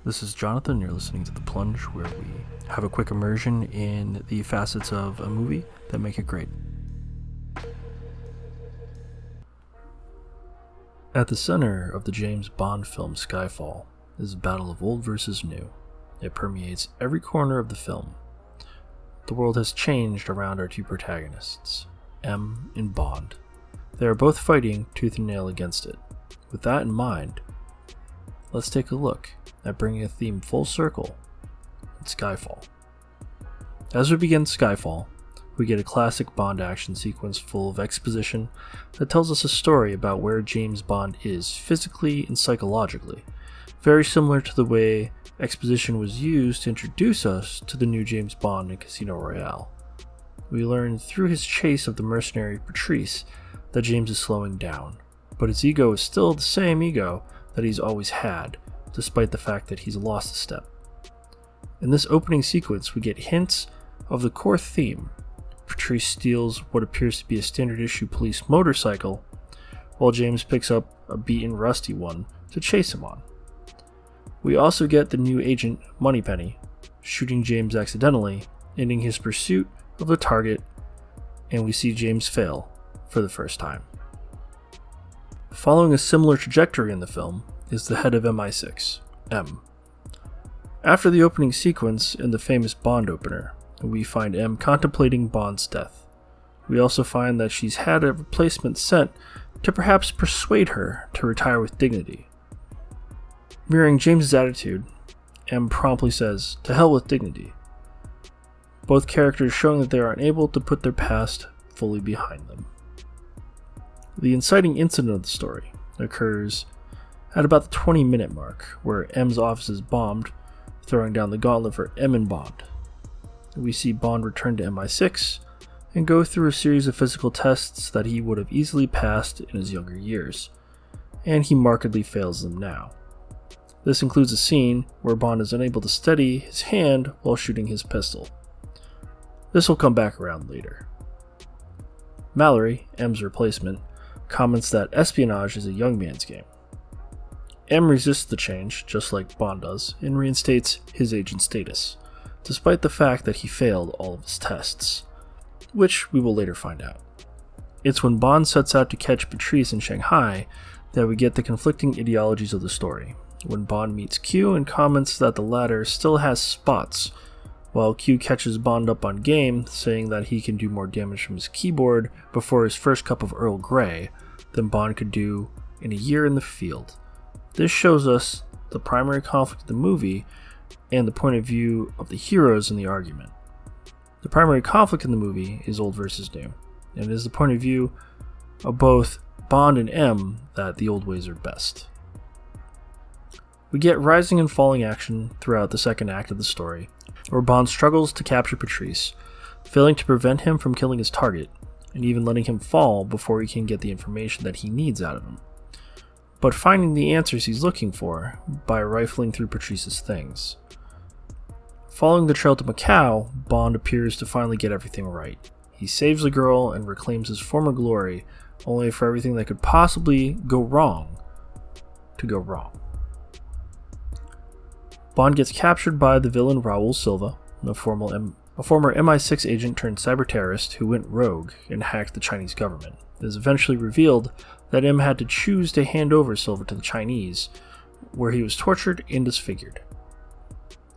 This is Jonathan. You're listening to The Plunge, where we have a quick immersion in the facets of a movie that make it great. At the center of the James Bond film Skyfall is a battle of old versus new. It permeates every corner of the film. The world has changed around our two protagonists, M and Bond. They are both fighting tooth and nail against it. With that in mind, let's take a look at bringing a theme full circle in Skyfall. As we begin Skyfall, we get a classic Bond action sequence full of exposition that tells us a story about where James Bond is physically and psychologically, very similar to the way exposition was used to introduce us to the new James Bond in Casino Royale. We learn through his chase of the mercenary Patrice that James is slowing down, but his ego is still the same ego that he's always had, despite the fact that he's lost a step. In this opening sequence, we get hints of the core theme. Patrice steals what appears to be a standard issue police motorcycle, while James picks up a beaten, rusty one to chase him on. We also get the new agent, Moneypenny, shooting James accidentally, ending his pursuit of the target, and we see James fail for the first time. Following a similar trajectory in the film is the head of MI6, M. After the opening sequence in the famous Bond opener, we find M contemplating Bond's death. We also find that she's had a replacement sent to perhaps persuade her to retire with dignity. Mirroring James's attitude, M promptly says, "To hell with dignity." Both characters showing that they are unable to put their past fully behind them. The inciting incident of the story occurs at about the 20-minute mark, where M's office is bombed, throwing down the gauntlet for M and Bond. We see Bond return to MI6 and go through a series of physical tests that he would have easily passed in his younger years, and he markedly fails them now. This includes a scene where Bond is unable to steady his hand while shooting his pistol. This will come back around later. Mallory, M's replacement, comments that espionage is a young man's game. M resists the change, just like Bond does, and reinstates his agent status, despite the fact that he failed all of his tests, which we will later find out. It's when Bond sets out to catch Patrice in Shanghai that we get the conflicting ideologies of the story, when Bond meets Q and comments that the latter still has spots, while Q catches Bond up on game, saying that he can do more damage from his keyboard before his first cup of Earl Grey than Bond could do in a year in the field. This shows us the primary conflict of the movie and the point of view of the heroes in the argument. The primary conflict in the movie is old versus new, and it is the point of view of both Bond and M that the old ways are best. We get rising and falling action throughout the second act of the story, where Bond struggles to capture Patrice, failing to prevent him from killing his target, and even letting him fall before he can get the information that he needs out of him, but finding the answers he's looking for by rifling through Patrice's things. Following the trail to Macau, Bond appears to finally get everything right. He saves the girl and reclaims his former glory, only for everything that could possibly go wrong to go wrong. Bond gets captured by the villain Raul Silva, a former MI6 agent turned cyber terrorist who went rogue and hacked the Chinese government. It is eventually revealed that M had to choose to hand over Silva to the Chinese, where he was tortured and disfigured.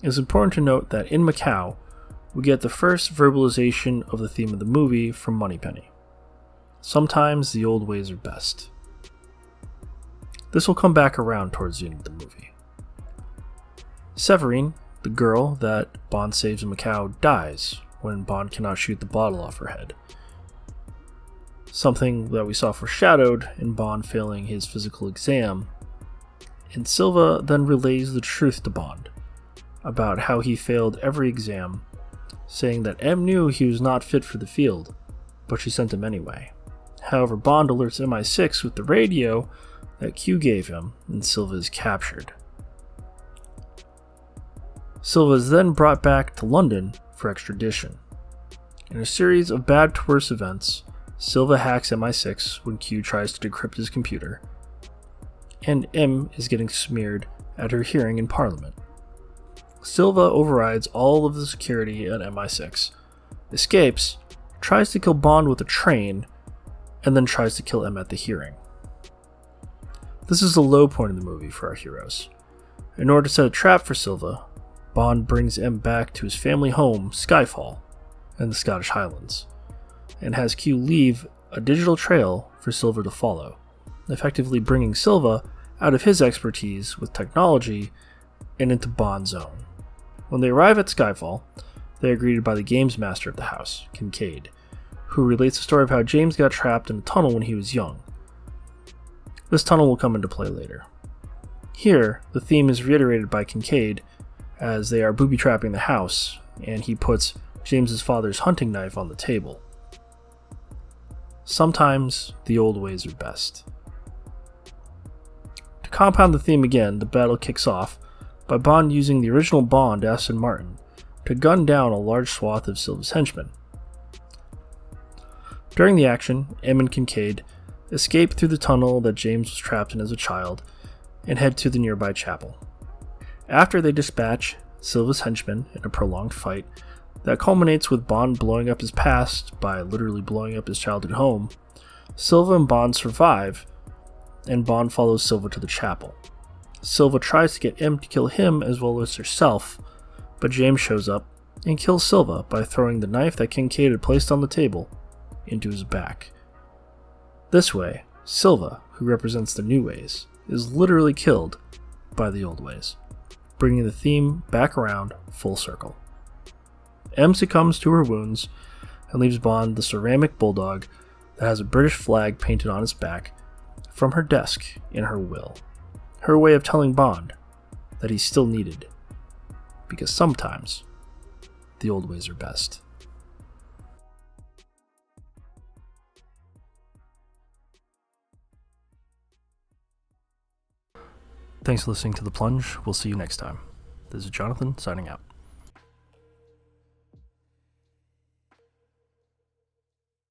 It is important to note that in Macau, we get the first verbalization of the theme of the movie from Moneypenny. Sometimes the old ways are best. This will come back around towards the end of the movie. Severine, the girl that Bond saves in Macau, dies when Bond cannot shoot the bottle off her head. Something that we saw foreshadowed in Bond failing his physical exam, and Silva then relays the truth to Bond about how he failed every exam, saying that M knew he was not fit for the field, but she sent him anyway. However, Bond alerts MI6 with the radio that Q gave him, and Silva is captured. Silva is then brought back to London for extradition. In a series of bad to worse events, Silva hacks MI6 when Q tries to decrypt his computer, and M is getting smeared at her hearing in Parliament. Silva overrides all of the security at MI6, escapes, tries to kill Bond with a train, and then tries to kill M at the hearing. This is the low point of the movie for our heroes. In order to set a trap for Silva, Bond brings M back to his family home, Skyfall, in the Scottish Highlands, and has Q leave a digital trail for Silva to follow, effectively bringing Silva out of his expertise with technology and into Bond's own. When they arrive at Skyfall, they are greeted by the games master of the house, Kincaid, who relates the story of how James got trapped in a tunnel when he was young. This tunnel will come into play later. Here, the theme is reiterated by Kincaid as they are booby-trapping the house, and he puts James's father's hunting knife on the table. Sometimes the old ways are best. To compound the theme again, the battle kicks off by Bond using the original Bond, Aston Martin, to gun down a large swath of Silva's henchmen. During the action, M and Kincaid escape through the tunnel that James was trapped in as a child and head to the nearby chapel. After they dispatch Silva's henchmen in a prolonged fight that culminates with Bond blowing up his past by literally blowing up his childhood home, Silva and Bond survive, and Bond follows Silva to the chapel. Silva tries to get M to kill him as well as herself, but James shows up and kills Silva by throwing the knife that Kincaid had placed on the table into his back. This way, Silva, who represents the new ways, is literally killed by the old ways, bringing the theme back around full circle. M succumbs to her wounds and leaves Bond the ceramic bulldog that has a British flag painted on its back from her desk in her will. Her way of telling Bond that he's still needed, because sometimes the old ways are best. Thanks for listening to The Plunge. We'll see you next time. This is Jonathan signing out.